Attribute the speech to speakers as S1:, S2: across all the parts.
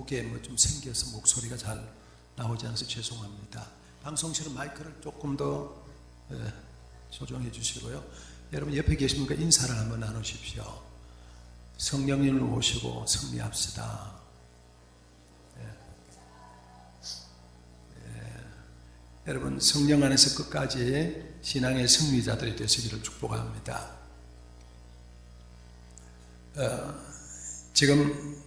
S1: 목에 뭐 좀 생겨서 목소리가 잘 나오지 않아서 죄송합니다. 방송실은 마이크를 조금 더 조정해 주시고요. 여러분 옆에 계신 분과 인사를 한번 나누십시오. 성령님을 모시고 승리합시다. 여러분 성령 안에서 끝까지 신앙의 승리자들이 되시기를 축복합니다. 지금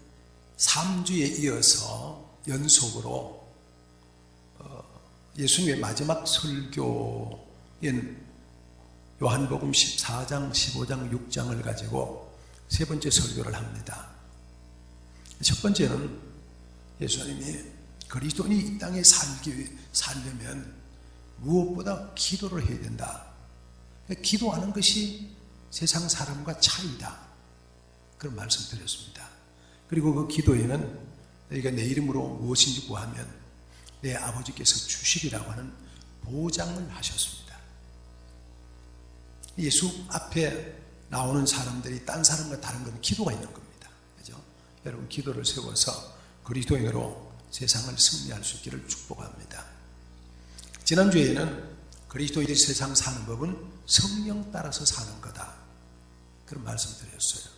S1: 3주에 이어서 연속으로 예수님의 마지막 설교인 요한복음 14장, 15장, 6장을 가지고 세 번째 설교를 합니다. 첫 번째는 예수님이 그리스도인이 이 땅에 살려면 무엇보다 기도를 해야 된다. 기도하는 것이 세상 사람과 차이다. 그런 말씀 드렸습니다. 그리고 그 기도에는 너희가 내 이름으로 무엇인지 구하면 내 아버지께서 주시리라고 하는 보장을 하셨습니다. 예수 앞에 나오는 사람들이 딴 사람과 다른 건 기도가 있는 겁니다. 그죠? 여러분 기도를 세워서 그리스도인으로 세상을 승리할 수 있기를 축복합니다. 지난주에는 그리스도인이 세상 사는 법은 성령 따라서 사는 거다. 그런 말씀 드렸어요.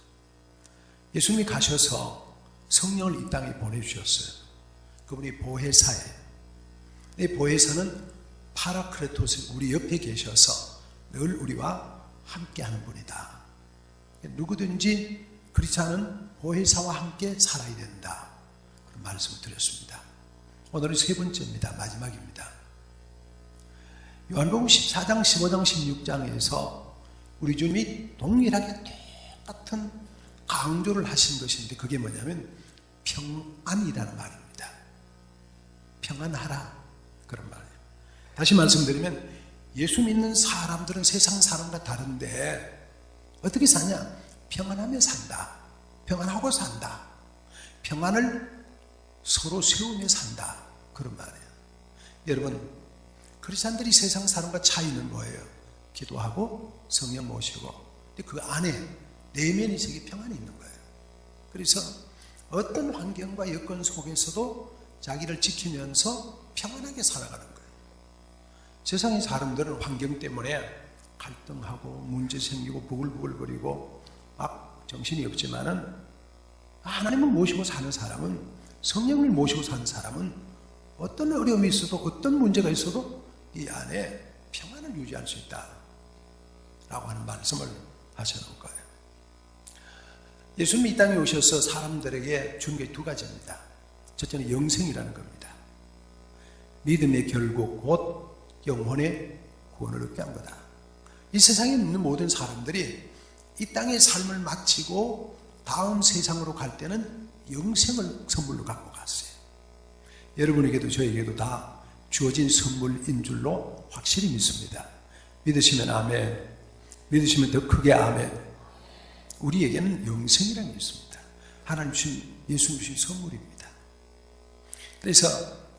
S1: 예수님이 가셔서 성령을 이 땅에 보내주셨어요. 그분이 보혜사예요. 이 보혜사는 파라크레토스, 우리 옆에 계셔서 늘 우리와 함께하는 분이다. 누구든지 그렇지 않은 보혜사와 함께 살아야 된다. 그런 말씀을 드렸습니다. 오늘은 세 번째입니다. 마지막입니다. 요한복음 14장, 15장, 16장에서 우리 주님이 동일하게 똑같은 강조를 하신 것인데 그게 뭐냐면 평안이라는 말입니다. 평안하라. 그런 말이에요. 다시 말씀드리면 예수 믿는 사람들은 세상 사람과 다른데 어떻게 사냐? 평안하며 산다. 평안하고 산다. 평안을 서로 세우며 산다. 그런 말이에요. 여러분, 크리스찬들이 세상 사람과 차이는 뭐예요? 기도하고 성령 모시고 근데 그 안에 내면의 세계 평안이 있는 거예요. 그래서 어떤 환경과 여건 속에서도 자기를 지키면서 평안하게 살아가는 거예요. 세상의 사람들은 환경 때문에 갈등하고 문제 생기고 부글부글거리고 막 정신이 없지만은 하나님을 모시고 사는 사람은, 성령을 모시고 사는 사람은 어떤 어려움이 있어도 어떤 문제가 있어도 이 안에 평안을 유지할 수 있다 라고 하는 말씀을 하시는 거예요. 예수님이 이 땅에 오셔서 사람들에게 준 게 두 가지입니다. 첫째는 영생이라는 겁니다. 믿음의 결국 곧 영혼의 구원을 얻게 한 거다. 이 세상에 있는 모든 사람들이 이 땅의 삶을 마치고 다음 세상으로 갈 때는 영생을 선물로 갖고 갔어요. 여러분에게도 저에게도 다 주어진 선물인 줄로 확실히 믿습니다. 믿으시면 아멘, 믿으시면 더 크게 아멘. 우리에게는 영생이라는 게 있습니다. 하나님 주신, 예수님 주신 선물입니다. 그래서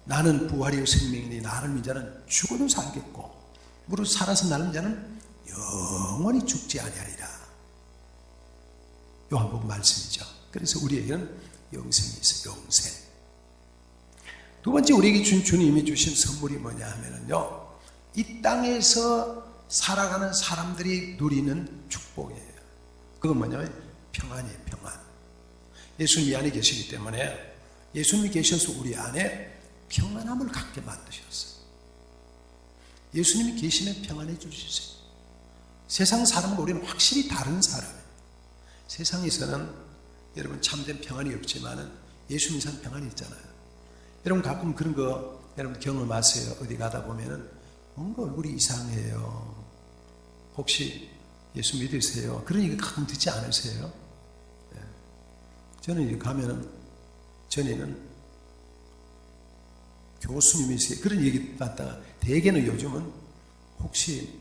S1: 나는 부활이요 생명이니 나를 믿는 자는 죽어도 살겠고 무릇 살아서 나를 믿는 자는 영원히 죽지 아니하리라. 요한복음 말씀이죠. 그래서 우리에게는 영생이 있어요. 영생. 두 번째 우리에게 주님이 주신 선물이 뭐냐 하면요, 이 땅에서 살아가는 사람들이 누리는 축복이에요. 그건 뭐냐면 평안이에요. 평안. 예수님이 안에 계시기 때문에 예수님이 계셔서 우리 안에 평안함을 갖게 만드셨어요. 예수님이 계시면 평안해 주시세요. 세상 사람과 우리는 확실히 다른 사람이에요. 세상에서는 여러분 참된 평안이 없지만은 예수님 산 평안이 있잖아요. 여러분 가끔 그런 거 여러분 경험하세요. 어디 가다 보면은 뭔가 얼굴이 이상해요. 혹시 예수 믿으세요? 그런 얘기 가끔 듣지 않으세요? 네. 저는 이제 가면은 전에는 교수님이세요? 그런 얘기 받다가 대개는 요즘은 혹시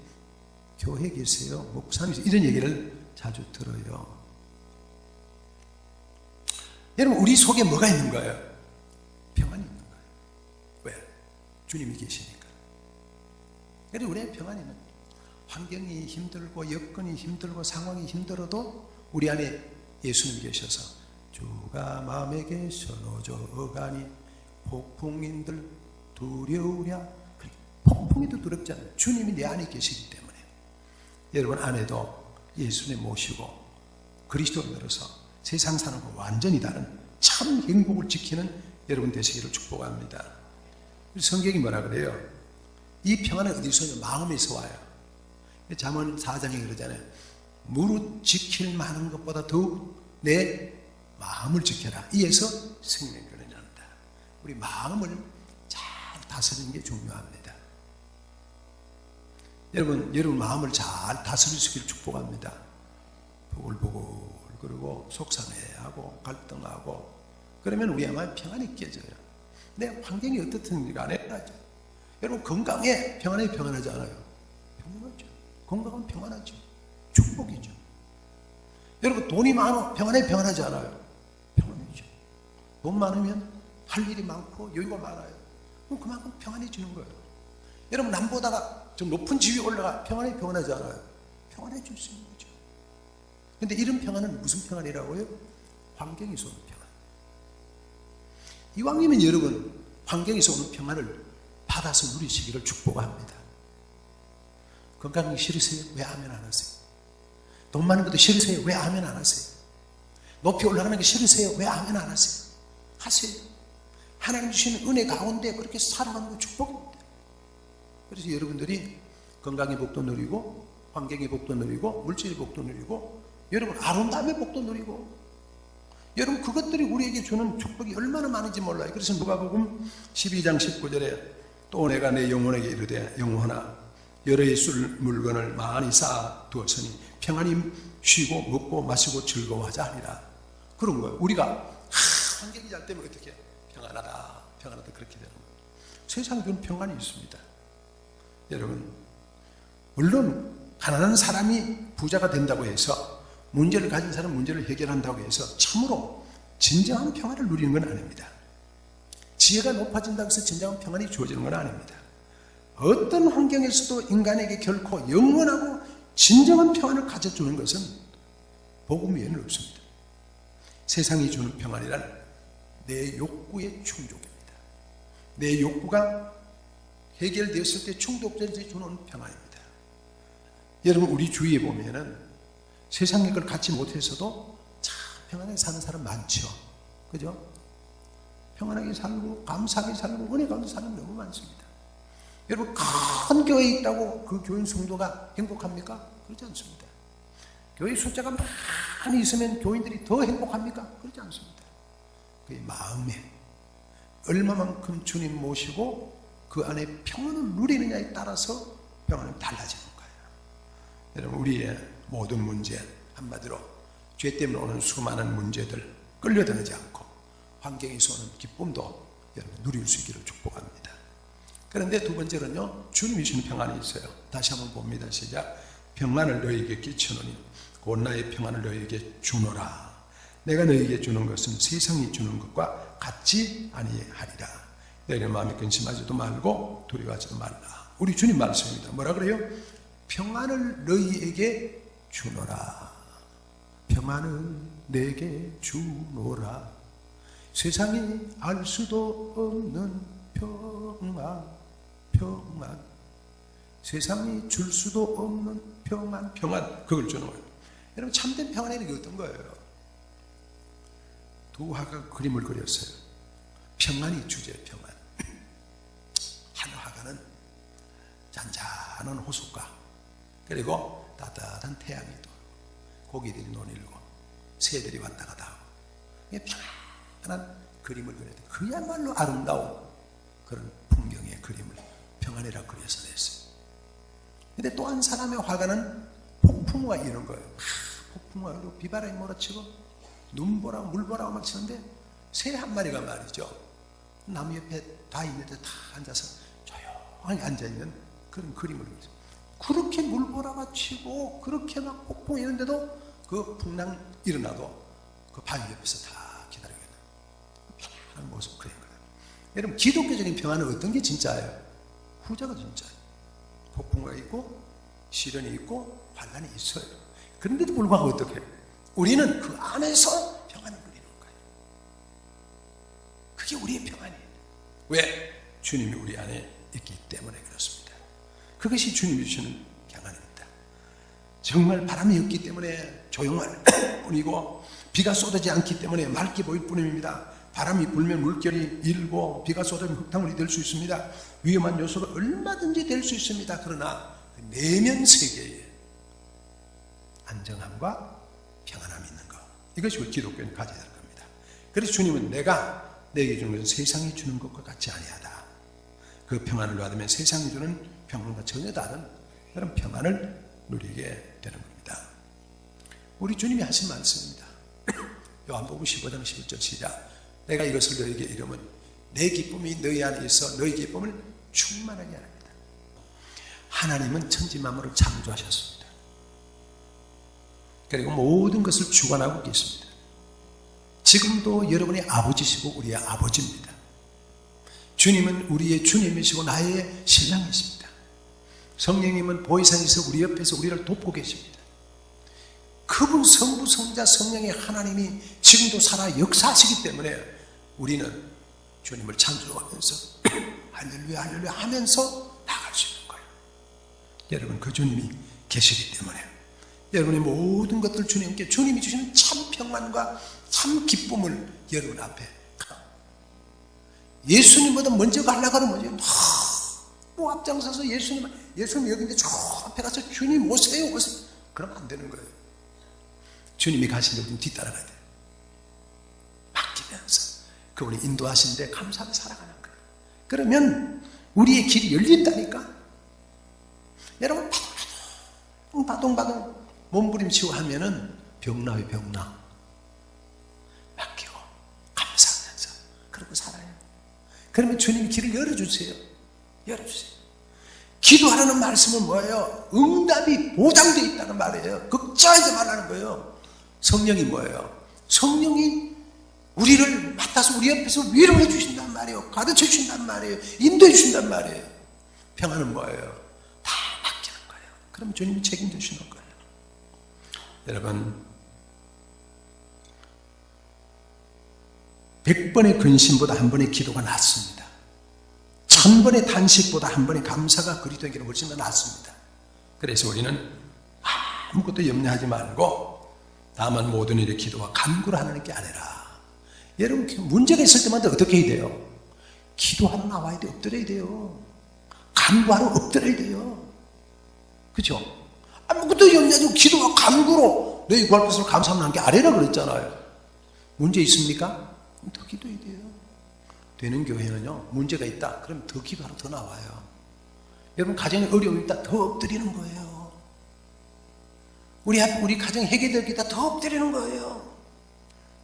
S1: 교회 계세요? 목사님이세요? 이런 얘기를 자주 들어요. 여러분 우리 속에 뭐가 있는 거예요? 평안이 있는 거예요. 왜? 주님이 계시니까. 그래서 우리의 평안이 있는 거예요. 환경이 힘들고 여건이 힘들고 상황이 힘들어도 우리 안에 예수님이 계셔서 주가 마음에 계셔 노저가니 폭풍인들 두려우랴. 폭풍이도 두렵지 않아요. 주님이 내 안에 계시기 때문에. 여러분 안에도 예수님 모시고 그리스도인으로서 세상 사는 거 완전히 다른 참 행복을 지키는 여러분 되시기를 축복합니다. 성경이 뭐라 그래요? 이 평안은 어디서 마음에서 와요. 잠언 4장에 그러잖아요. 무릇 지킬 만한 것보다 더욱 내 마음을 지켜라. 이에서 생명이 일어난다. 우리 마음을 잘 다스리는 게 중요합니다. 여러분 마음을 잘 다스릴 수 있기를 축복합니다. 부글부글 그리고 속상해하고 갈등하고 그러면 우리 마음에 평안이 깨져요. 내 환경이 어떻든 간에 여러분 건강해 평안하지 않아요? 평안하죠. 건강은 평안하죠. 축복이죠. 여러분 돈이 많아 평안하지 않아요? 평안이죠. 돈 많으면 할 일이 많고 여유가 많아요. 그럼 그만큼 평안해지는 거예요. 여러분 남보다가 좀 높은 지위에 올라가 평안하지 않아요? 평안해질 수 있는 거죠. 근데 이런 평안은 무슨 평안이라고요? 환경에서 오는 평안. 이왕이면 여러분 환경에서 오는 평안을 받아서 누리시기를 축복합니다. 건강이 싫으세요? 왜 아멘 안 하세요? 돈 많은 것도 싫으세요? 왜 아멘 안 하세요? 높이 올라가는 게 싫으세요? 왜 아멘 안 하세요? 하세요. 하나님 주시는 은혜 가운데 그렇게 살아가는 거 축복입니다. 그래서 여러분들이 건강의 복도 누리고 환경의 복도 누리고 물질의 복도 누리고 여러분 아름다움의 복도 누리고 여러분 그것들이 우리에게 주는 축복이 얼마나 많은지 몰라요. 그래서 누가복음 12장 19절에 또 내가 내 영혼에게 이르되 영혼아 여러 있을 물건을 많이 쌓아 두었으니 평안히 쉬고 먹고 마시고 즐거워하자 하니라. 그런 거예요. 우리가 환경이 잘 되면 어떻게 평안하다 그렇게 되는 거예요. 세상에 그런 평안이 있습니다. 여러분 물론 가난한 사람이 부자가 된다고 해서 문제를 가진 사람은 문제를 해결한다고 해서 참으로 진정한 평안을 누리는 건 아닙니다. 지혜가 높아진다고 해서 진정한 평안이 주어지는 건 아닙니다. 어떤 환경에서도 인간에게 결코 영원하고 진정한 평안을 가져주는 것은 복음 외에는 없습니다. 세상이 주는 평안이란 내 욕구의 충족입니다. 내 욕구가 해결되었을 때 충족되어서 주는 평안입니다. 여러분 우리 주위에 보면은 세상의 걸 갖지 못해서도 참 평안하게 사는 사람 많죠. 그죠? 평안하게 살고 감사하게 살고 은혜 가운데 사는 너무 많습니다. 여러분 큰 교회에 있다고 그 교인 성도가 행복합니까? 그렇지 않습니다. 교회 숫자가 많이 있으면 교인들이 더 행복합니까? 그렇지 않습니다. 그의 마음에 얼마만큼 주님 모시고 그 안에 평안을 누리느냐에 따라서 평안은 달라지는 거예요. 여러분 우리의 모든 문제 한마디로 죄 때문에 오는 수많은 문제들 끌려다니지 않고 환경에서 오는 기쁨도 여러분 누릴 수 있기를 축복합니다. 그런데 두 번째는요 주님이 주시는 평안이 있어요. 다시 한번 봅니다. 시작. 평안을 너희에게 끼치노니 곧 나의 평안을 너희에게 주노라. 내가 너희에게 주는 것은 세상이 주는 것과 같지 아니하리라. 너희의 마음에 근심하지도 말고 두려워하지도 말라. 우리 주님 말씀입니다. 뭐라 그래요? 평안을 너희에게 주노라. 평안을 내게 주노라. 세상이 알 수도 없는 평안. 세상이 줄 수도 없는 평안. 그걸 주는 거예요. 여러분 참된 평안이라는 게 어떤 거예요? 두 화가 그림을 그렸어요. 평안이 주제예요. 평안. 한 화가는 잔잔한 호숫가 그리고 따뜻한 태양이 돌고 고기들이 논일고 새들이 왔다 갔다 하고 평안한 그림을 그려야 돼요. 그야말로 아름다운 그런 풍경의 그림을 평안이라고 그려서 냈어요. 근데 또 한 사람의 화가는 폭풍우가 이런 거예요. 폭풍우가 그리고 비바람이 몰아치고 눈보라고 물보라고 막 치는데 새 한 마리가 말이죠. 나무 옆에 다 있는데 다 앉아서 조용하게 앉아있는 그런 그림을 그렸어요. 그렇게 물보라가 치고 그렇게 막 폭풍이 있는데도 그 풍랑 일어나도 그 바위 옆에서 다 기다리고 있는 편안한 모습 그린 거예요. 여러분 기독교적인 평안은 어떤 게 진짜예요? 후자가 진짜예요. 폭풍우가 있고 시련이 있고 환난이 있어요. 그런데도 불구하고 어떻게 해요? 우리는 그 안에서 평안을 누리는 거예요. 우리의 평안이에요. 왜? 주님이 우리 안에 있기 때문에 그렇습니다. 그것이 주님이 주시는 평안입니다. 정말 바람이 없기 때문에 조용할 뿐이고 비가 쏟아지지 않기 때문에 맑게 보일 뿐입니다. 바람이 불면 물결이 일고 비가 쏟아지면 흙탕물이 될 수 있습니다. 위험한 요소가 얼마든지 될 수 있습니다. 그러나 내면 세계에 안정함과 평안함이 있는 것, 이것이 우리 기독교인이 가져야 될 겁니다. 그래서 주님은 내가 내게 주는 것은 세상이 주는 것과 같지 아니하다. 그 평안을 받으면 세상이 주는 평안과 전혀 다른 그런 평안을 누리게 되는 겁니다. 우리 주님이 하신 말씀입니다. 요한복음 15장 11절 시작. 내가 이것을 너에게 이르면 내 기쁨이 너희 안에 있어 너희 기쁨을 충만하게 합니다. 하나님은 천지 만물을 창조하셨습니다. 그리고 모든 것을 주관하고 계십니다. 지금도 여러분의 아버지시고 우리의 아버지입니다. 주님은 우리의 주님이시고 나의 신랑이십니다. 성령님은 보혜사에서 우리 옆에서 우리를 돕고 계십니다. 그분 성부, 성자, 성령의 하나님이 지금도 살아 역사하시기 때문에 우리는 주님을 찬송하면서 할렐루야 할렐루야 하면서 나갈 수 있는 거예요. 여러분 그 주님이 계시기 때문에 여러분의 모든 것들 주님께 주님이 주시는 참 평안과 참 기쁨을 여러분 앞에 예수님보다 먼저 가려고 하면 뭐 앞장서서 예수님 여기 있는데 저 앞에 가서 주님 오세요 오세요 그러면 안 되는 거예요. 주님이 가시는데 우리는 뒤따라가야 돼요. 맡기면서 그분이 인도하신데 감사하며 살아가는 거예요. 그러면 우리의 길이 열린다니까. 여러분 바둥바둥 몸부림치고 하면은 병나요 병나. 맡기고 감사하면서 그러고 살아요. 그러면 주님이 길을 열어주세요. 열어주세요. 기도하라는 말씀은 뭐예요? 응답이 보장되어 있다는 말이에요. 걱정하지 말라는 거예요. 성령이 뭐예요? 성령이 우리를 맡아서 우리 옆에서 위로해 주신단 말이에요. 가르쳐 주신단 말이에요. 인도해 주신단 말이에요. 평안은 뭐예요? 다 맡기는 거예요. 그럼 주님이 책임져 주시는 거예요. 여러분 100번의 근심보다 한 번의 기도가 낫습니다. 1000번의 단식보다 한 번의 감사가 그리스도에게 훨씬 더 낫습니다. 그래서 우리는 아무것도 염려하지 말고 다만 모든 일에 기도와 간구를 하나님께 아뢰라. 여러분 문제가 있을 때마다 어떻게 해야 돼요? 기도하러 나와야 돼요? 엎드려야 돼요? 간구하러 엎드려야 돼요? 그렇죠? 아무것도 염려하지 말고 기도와 간구로 너희 구할 것을 감사하면 하나님께 아뢰라 그랬잖아요. 문제 있습니까? 그럼 더 기도해야 돼요. 되는 교회는요 문제가 있다 그럼 더 기도하러 더 나와요. 여러분 가정에 어려움이 있다 더 엎드리는 거예요. 우리 가정에 해결될 게 있다 더 엎드리는 거예요.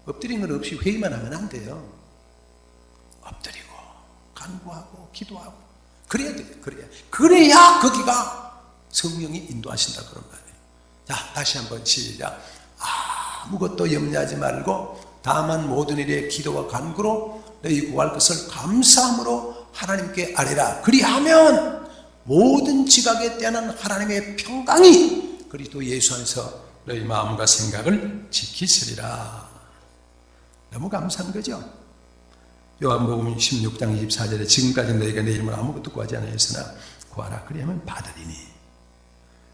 S1: 엎드리는 건 없이 회의만 하면 안 돼요. 엎드리고 간구하고 기도하고 그래야 돼요. 그래야 거기가 성령이 인도하신다 그런 말이에요. 자 다시 한번 시작. 아무것도 염려하지 말고 다만 모든 일에 기도와 간구로 너희 구할 것을 감사함으로 하나님께 아뢰라. 그리하면 모든 지각에 대한 하나님의 평강이 그리스도 예수 안에서 너희 마음과 생각을 지키시리라. 너무 감사한 거죠. 요한복음 16장 24절에 지금까지 너희가 내 이름으로 아무것도 구하지 않았으나 구하라 그리하면 받으리니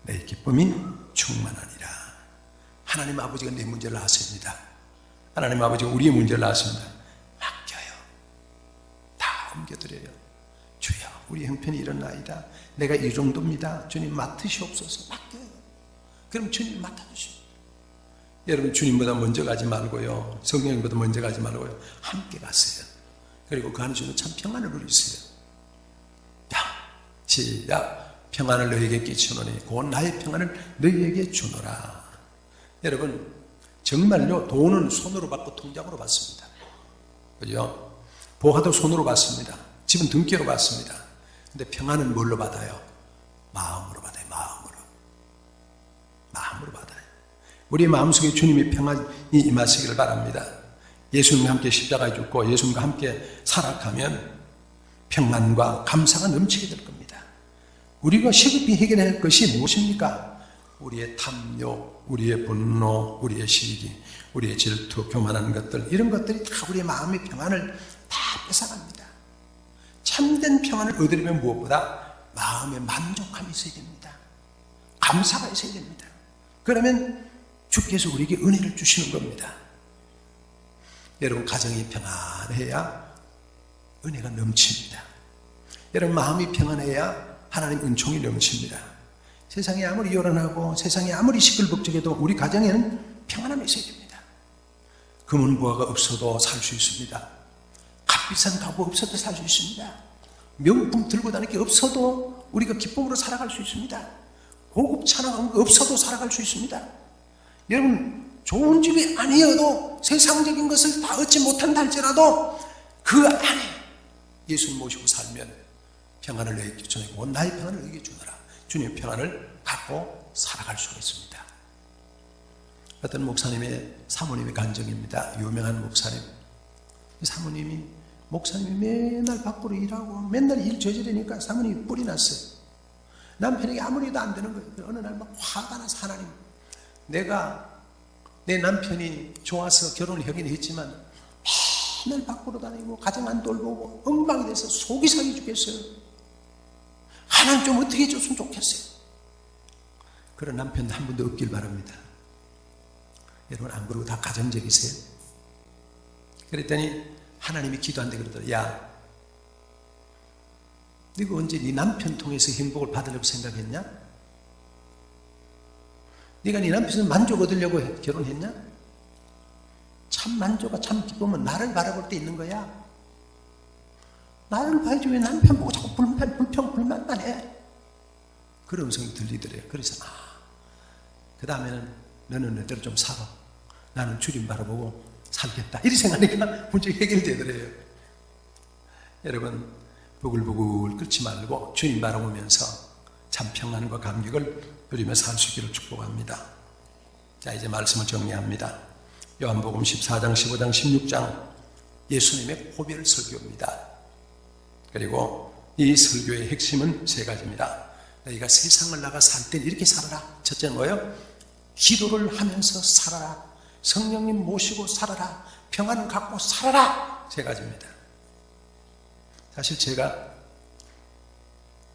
S1: 내 기쁨이 충만하니라. 하나님 아버지가 내 문제를 아십니다. 하나님 아버지가 우리의 문제를 아십니다. 맡겨요. 다 옮겨드려요. 주여 우리 형편이 이렇나이다. 내가 이 정도입니다. 주님 맡으시옵소서. 맡겨요. 그럼 주님 맡아주십니다. 여러분 주님보다 먼저 가지 말고요. 성령님보다 먼저 가지 말고요. 함께 가세요. 그리고 그 안에 주는 참 평안을 누리세요. 시작. 평안을 너희에게 끼치노니 곧 나의 평안을 너희에게 주노라. 여러분 정말요 돈은 손으로 받고 통장으로 받습니다. 그죠? 보화도 손으로 받습니다. 집은 등기로 받습니다. 근데 평안은 뭘로 받아요? 마음으로 받아요. 마음으로 받아요. 우리의 마음속에 주님의 평안이 임하시기를 바랍니다. 예수님과 함께 십자가에 죽고 예수님과 함께 살아가면 평안과 감사가 넘치게 될 겁니다. 우리가 시급히 해결해야 할 것이 무엇입니까? 우리의 탐욕, 우리의 분노, 우리의 시기, 우리의 질투, 교만한 것들 이런 것들이 다 우리의 마음의 평안을 다 뺏어갑니다. 참된 평안을 얻으려면 무엇보다 마음의 만족함이 있어야 됩니다. 감사가 있어야 됩니다. 그러면 주께서 우리에게 은혜를 주시는 겁니다. 여러분, 가정이 평안해야 은혜가 넘칩니다. 여러분, 마음이 평안해야 하나님 은총이 넘칩니다. 세상이 아무리 요란하고 세상이 아무리 시끌벅적해도 우리 가정에는 평안함이 있어야 됩니다. 금은보화가 없어도 살 수 있습니다. 값비싼 가구 없어도 살 수 있습니다. 명품 들고 다닐 게 없어도 우리가 기쁨으로 살아갈 수 있습니다. 고급 차량 없어도 살아갈 수 있습니다. 여러분, 좋은 집이 아니어도 세상적인 것을 다 얻지 못한다 할지라도 그 안에 예수님 모시고 살면 평안을 너희에게 주시고 나의 평안을 너희에게 주노라. 주님의 평안을 갖고 살아갈 수가 있습니다. 어떤 목사님의 사모님의 간증입니다. 유명한 목사님. 목사님이 맨날 밖으로 일하고 맨날 일 저지르니까 사모님이 뿔이 났어요. 남편에게 아무리 해도 안 되는 거예요. 어느 날 막 화가 나서 하나님, 내가 내 남편이 좋아서 결혼을 하긴 했지만 맨날 밖으로 다니고 가정 안 돌보고 엉망이 돼서 속이 상해 죽겠어요. 하나님 좀 어떻게 해줬으면 좋겠어요. 그런 남편 한 분도 없길 바랍니다. 여러분, 안 그러고 다 가정적이세요? 그랬더니 하나님이 기도한대 그러더라. 야, 네가 언제 네 남편 통해서 행복을 받으려고 생각했냐? 네가 네 남편에서 만족 얻으려고 결혼했냐? 참 만족과 참 기쁨은 나를 바라볼 때 있는 거야. 나를 봐야지 왜 남편 보고 자꾸 불평불만만 해? 그런 음성이 들리더래요. 그래서 그 다음에는 너는 너대로 좀 살아. 나는 주님 바라보고 살겠다. 이렇게 생각하니까 문제가 해결되더래요. 여러분, 부글부글 끓지 말고 주님 바라보면서 참 평안과 감격을 누리며 살 수 있기를 축복합니다. 자, 이제 말씀을 정리합니다. 요한복음 14장, 15장, 16장 예수님의 고별 설교입니다. 그리고 이 설교의 핵심은 세 가지입니다. 너희가 세상을 나가 살 땐 이렇게 살아라. 첫째는 뭐예요? 기도를 하면서 살아라. 성령님 모시고 살아라. 평안을 갖고 살아라. 세 가지입니다. 사실 제가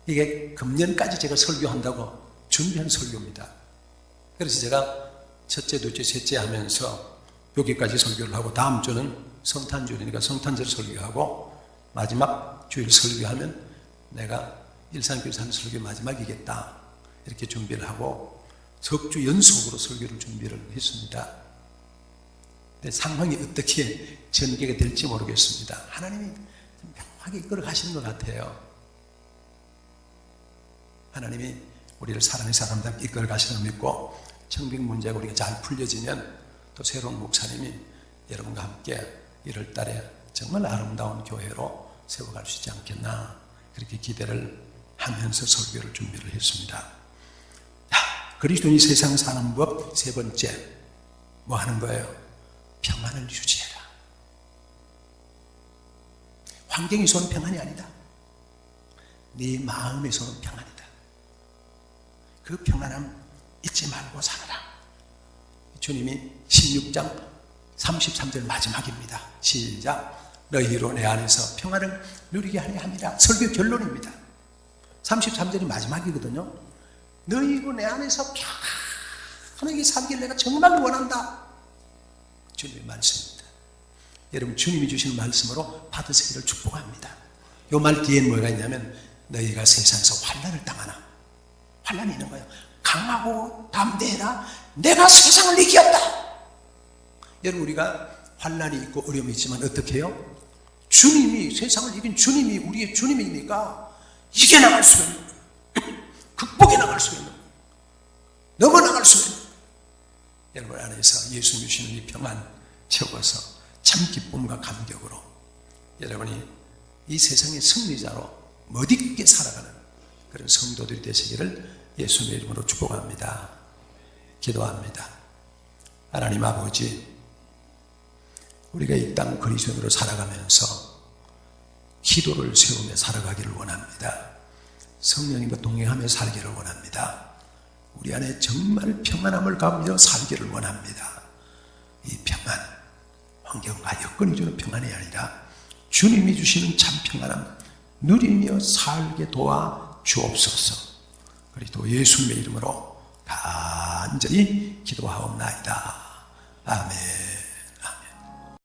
S1: 이게 금년까지 제가 설교한다고 준비한 설교입니다. 그래서 제가 첫째, 둘째, 셋째 하면서 여기까지 설교를 하고 다음 주는 성탄절이니까 성탄절 설교하고 마지막 주일 설교하면 내가 일산교회 하는 설교 마지막이겠다. 이렇게 준비를 하고 석 주 연속으로 설교를 준비를 했습니다. 근데 상황이 어떻게 전개가 될지 모르겠습니다. 하나님이 명확하게 이끌어 가시는 것 같아요. 하나님이 우리를 사랑의 사람답게 이끌어 가시는 걸 믿고 청빙 문제가 우리가 잘 풀려지면 또 새로운 목사님이 여러분과 함께 1월 달에 정말 아름다운 교회로 세워갈 수 있지 않겠나 그렇게 기대를 하면서 설교를 준비를 했습니다. 그리스도인이 세상 사는 법 세 번째 뭐 하는 거예요? 평안을 유지해라. 환경에서는 평안이 아니다. 네 마음에서는 평안이다. 그 평안함 잊지 말고 살아라. 주님이 16장 33절 마지막입니다. 시작. 너희로 내 안에서 평안을 누리게 하려 함이라. 설교 결론입니다. 33절이 마지막이거든요. 너희로 내 안에서 편하게 살기를 내가 정말 원한다. 주님의 말씀입니다. 여러분, 주님이 주시는 말씀으로 받으시기를 축복합니다. 이 말 뒤에 뭐가 있냐면 너희가 세상에서 환난을 당하나. 환난이 있는 거예요. 강하고 담대해라. 내가 세상을 이겼다. 여러분, 우리가 환난이 있고 어려움이 있지만 어떻게 해요? 주님이, 세상을 이긴 주님이 우리의 주님이니까 이겨나갈 수가 있는 거예요. 극복해 나갈 수가 있는 거예요. 넘어나갈 수가 있는 거예요. 여러분 안에서 예수님 주시는 이 평안 채워서 참 기쁨과 감격으로 여러분이 이 세상의 승리자로 멋있게 살아가는 그런 성도들이 되시기를 예수님의 이름으로 축복합니다. 기도합니다. 하나님 아버지, 우리가 이 땅 그리스도인으로 살아가면서 기도를 세우며 살아가기를 원합니다. 성령님과 동행하며 살기를 원합니다. 우리 안에 정말 평안함을 가지며 살기를 원합니다. 이 평안, 환경과 여건이 주는 평안이 아니라 주님이 주시는 참 평안함 누리며 살게 도와 주옵소서. 그리고 예수님의 이름으로 간절히 기도하옵나이다. 아멘.